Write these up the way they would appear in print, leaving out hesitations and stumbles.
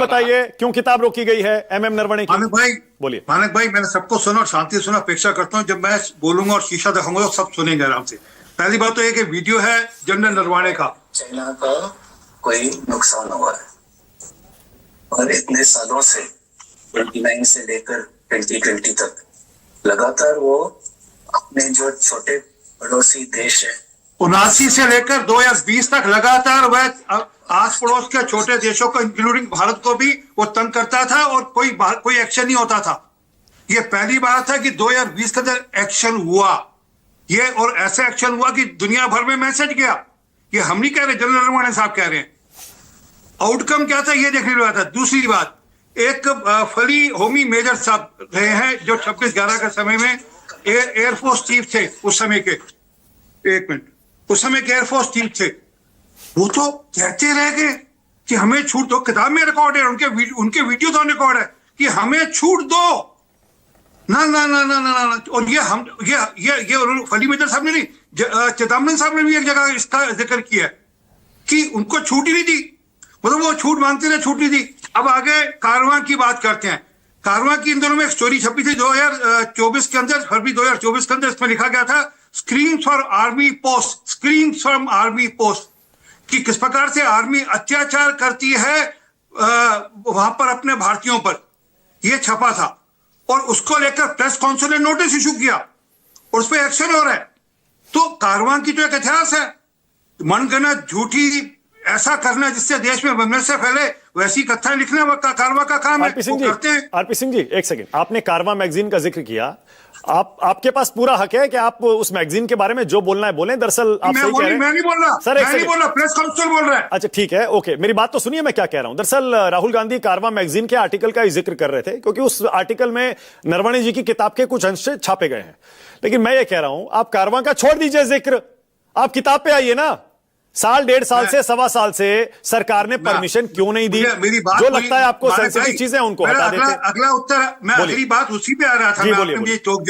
बताइए क्यों किताब रोकी गई है एमएम नरवणे की? मानक भाई, बोलिए। मानक भाई, मैंने सबको सुना और शांति से सुना। अपेक्षा करता हूं जब मैं बोलूंगा और शीशा दिखाऊंगा तो सब सुनेंगे आराम से। पहली बात तो ये कि वीडियो है जनरल नरवणे का। चाइना का कोई नुकसान हुआ है और इतने सालों से 29 से लेकर 2020 तक लगातार वो अपने जो छोटे पड़ोसी देश है 79 से लेकर 2020 तक लगातार वह आस पड़ोस के छोटे देशों को इंक्लूडिंग भारत को भी वो तंग करता था और कोई एक्शन नहीं होता था। ये पहली बात है कि 2020 के अंदर एक्शन हुआ ये, और ऐसा एक्शन हुआ कि दुनिया भर में मैसेज गया। ये हम नहीं कह रहे, जनरल नरवणे साहब कह रहे हैं। आउटकम क्या था ये देखने वाला था। दूसरी बात, एक फली होमी मेजर साहब रहे हैं जो 26/11 के समय में एयरफोर्स चीफ थे उस समय के। एक मिनट, उस समय के एयरफोर्स चीफ थे। वो तो कहते रह गए कि हमें छूट दो। किताब में रिकॉर्ड है, उनके वीडियो तो रिकॉर्ड है कि हमें छूट दो। ना ना ना ना ना ना। और ये फली मेजर साहब ने नहीं, चिदम्बरम साहब ने भी एक जगह इसका जिक्र किया कि उनको छूट ही नहीं दी। मतलब वो छूट मांगते रहे, छूट नहीं दी। अब आगे कारवां की बात करते हैं। कारवां की इन दोनों में एक स्टोरी छपी थी 2024 के अंदर, फरवरी 2024 के अंदर। इसमें लिखा गया था screams for army post, screams from army post, कि किस प्रकार से आर्मी अत्याचार करती है वहां पर अपने भारतीयों पर। यह छपा था और उसको लेकर प्रेस काउंसिल ने नोटिस इशू किया और उस पर एक्शन हो रहा है। तो कारवां की जो एक इतिहास है, मनगढ़ंत झूठी ऐसा करना जिससे देश में बनने से पहले वैसी कथाएं लिखना कारवां का काम है। आरपी सिंह जी एक सेकंड, आपने कारवां मैगजीन का जिक्र किया। आपके पास पूरा हक है कि आप उस मैगजीन के बारे में जो बोलना है बोलें। दरअसल आप सही कह रहे हैं। मैं नहीं बोल रहा सर, मैं नहीं बोल रहा, प्रेस काउंसिल बोल रहा है। अच्छा ठीक है, ओके, मेरी बात तो सुनिए मैं क्या कह रहा हूं। दरअसल राहुल गांधी कारवां मैगजीन के आर्टिकल का ही जिक्र कर रहे थे क्योंकि उस आर्टिकल में नरवणे जी की किताब के कुछ अंश छापे गए हैं। लेकिन मैं ये कह रहा हूं आप कारवां का छोड़ दीजिए जिक्र, आप किताब पे आइए ना। साल 1.5 साल से 1.25 साल से सरकार ने परमिशन क्यों नहीं दी? जो लगता है आपको सेंसिटिव चीजें उनको हटा देते। अगला उत्तर, मैं अगली बात उसी पे आ रहा था। मुझे टोक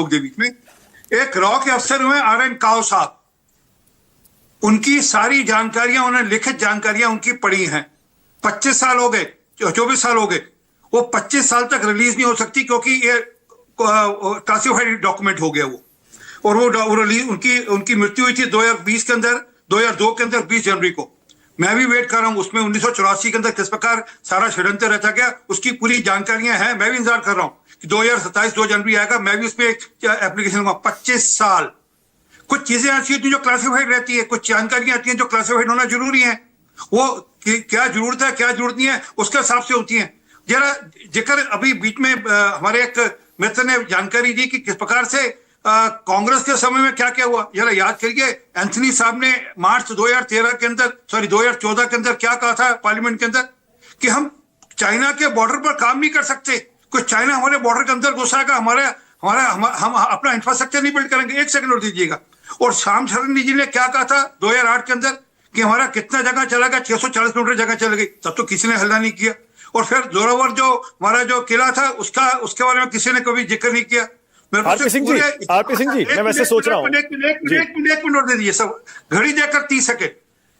दे बीच में एक रॉ के अफसर हुए आरएन काओ साहब, उनकी सारी जानकारियां, उन्होंने लिखित जानकारियां उनकी पढ़ी हैं। 25 साल हो गए, 24 साल हो गए, वो 25 साल तक रिलीज नहीं हो सकती क्योंकि ये क्लासिफाइड डॉक्यूमेंट हो गया वो। और वो रिलीज, उनकी मृत्यु हुई थी 2020 के अंदर, 2002 के अंदर 20 जनवरी को। मैं भी वेट कर रहा हूं उसमें 1984 के अंदर किस प्रकार सारा षड्यंत्र रहता गया, उसकी पूरी जानकारियां हैं। मैं भी इंतजार कर रहा हूं कि 2027 2 जनवरी आएगा, मैं भी उस पर एप्लीकेशन लूंगा। 25 साल। कुछ चीजें ऐसी होती हैं जो क्लासिफाइड रहती है, कुछ जानकारियां आती हैं जो क्लासिफाइड होना जरूरी है। वो क्या जरूरत है क्या जरूरत नहीं है उसके हिसाब से होती है। जरा जिक्र अभी बीच में हमारे एक मित्र ने जानकारी दी कि किस प्रकार से कांग्रेस के समय में क्या क्या हुआ। जरा याद करिए, एंथनी साहब ने मार्च 2014 के अंदर क्या कहा था पार्लियामेंट के अंदर कि हम चाइना के बॉर्डर पर काम नहीं कर सकते। कोई चाइना हमारे बॉर्डर के अंदर घुसाएगा, हम अपना इंफ्रास्ट्रक्चर नहीं बिल्ड करेंगे। एक सेकंड और दीजिएगा। और श्याम शरण जी ने क्या कहा था 2008 के अंदर कि हमारा कितना जगह चला गया, 640 किलोमीटर जगह चल गई। तब तो किसी ने हल्ला नहीं किया। और फिर जोरावर जो हमारा जो किला था उसके बारे में किसी ने कभी जिक्र नहीं किया। आरपी सिंह जी मैं वैसे सोच रहा हूं। एक मिनट और दे दीजिए, सब घड़ी देकर 30 सेकंड।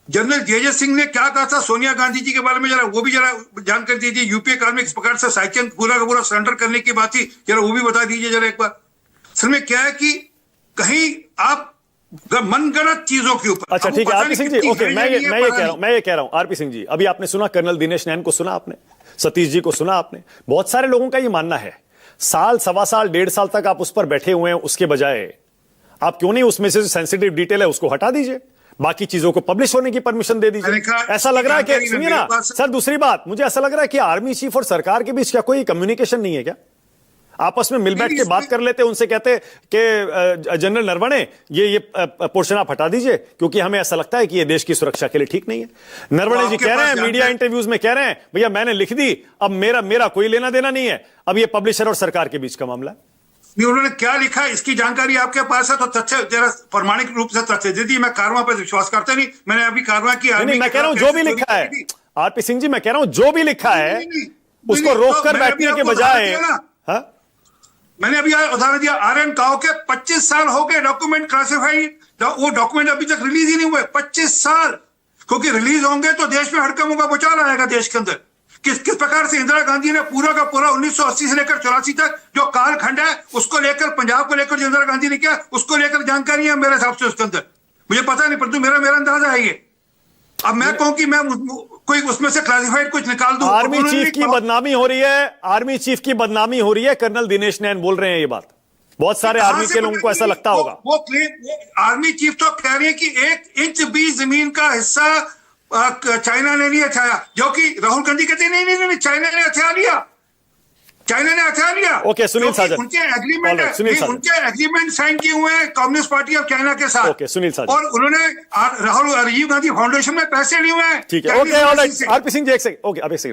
जनरल जे सिंह ने क्या कहा था सोनिया गांधी जी के बारे में, जरा वो भी जरा जानकारी दीजिए। यूपीए काल में इस प्रकार से साइकिल पूरा का पूरा सरेंडर करने की बात थी, जरा वो भी बता दीजिए जरा एक बार। असल में क्या है कि कहीं आप मनगढ़ंत चीजों के ऊपर। अच्छा ठीक है आरपी सिंह जी, ओके, मैं ये कह रहा हूं आरपी सिंह जी, अभी आपने सुना कर्नल दिनेश नैन को, सुना आपने सतीश जी को, सुना आपने। बहुत सारे लोगों का ये मानना है साल, 1.25 साल, 1.5 साल तक आप उस पर बैठे हुए हैं, उसके बजाय आप क्यों नहीं उसमें से जो सेंसिटिव डिटेल है उसको हटा दीजिए, बाकी चीजों को पब्लिश होने की परमिशन दे दीजिए। ऐसा लग रहा है कि, सुनिए ना सर, दूसरी बात, मुझे ऐसा लग रहा है कि आर्मी चीफ और सरकार के बीच क्या कोई कम्युनिकेशन नहीं है क्या? आपस में मिल बैठ के बात कर लेते, उनसे कहते कि जनरल नरवणे ये पोर्शन आप हटा दीजिए क्योंकि हमें ऐसा लगता है कि ये देश की सुरक्षा के लिए ठीक नहीं है। नरवणे जी कह रहे हैं, मीडिया इंटरव्यूज में कह रहे हैं, भैया मैंने लिख दी, अब मेरा कोई लेना देना नहीं है, अब ये पब्लिशर और सरकार के बीच का मामला है। नहीं, उन्होंने क्या लिखा है इसकी जानकारी आपके पास है तो तथ्य जरा प्रमाणिक रूप से तथ्य दीजिए। मैं कारवां पर विश्वास करता नहीं, मैंने अभी कारवां की। नहीं, मैं कह रहा हूं जो भी लिखा है आरपी सिंह जी, मैं कह रहा हूं जो भी लिखा है उसको रोककर बैठने के बजाय। मैंने अभी उदाहरण दिया, आरएन काओ के 25 साल हो गए डॉक्यूमेंट क्लासिफाइड, वो डॉक्यूमेंट अभी तक रिलीज ही नहीं हुए। 25 साल, क्योंकि रिलीज होंगे तो देश में हड़कंपों का भूचाल आएगा देश के अंदर किस प्रकार से इंदिरा गांधी ने पूरा का पूरा 1980 से लेकर 84 तक जो कालखंड है उसको लेकर, पंजाब को लेकर जो इंदिरा गांधी ने किया उसको लेकर जानकारी है मेरे हिसाब से उसके अंदर, मुझे पता नहीं, परंतु मेरा अंदाजा है ये। अब मैं कहूं कि मैं कोई उसमें से क्लासिफाइड कुछ निकाल दूं। आर्मी चीफ की बदनामी हो रही है, आर्मी चीफ की बदनामी हो रही है, कर्नल दिनेश नैन बोल रहे हैं ये बात। बहुत सारे आर्मी के लोगों को ऐसा लगता होगा। वो आर्मी चीफ तो कह रहे हैं कि 1 इंच भी जमीन का हिस्सा चाइना ने नहीं हथियाया, जो कि राहुल गांधी कहते नहीं, चाइना ने हथिया लिया, चाइना ने हथिया लिया। ओके, सुनील साजन, उनके एग्रीमेंट उनके एग्रीमेंट साइन किए हुए हैं कम्युनिस्ट पार्टी ऑफ चाइना के साथ। ओके, सुनील साजन, और उन्होंने राजीव गांधी फाउंडेशन में पैसे लिए हुए हैं। ठीक है, okay, alright. RP Singh ji एक सेकंड, ओके, अब एक सेकंड।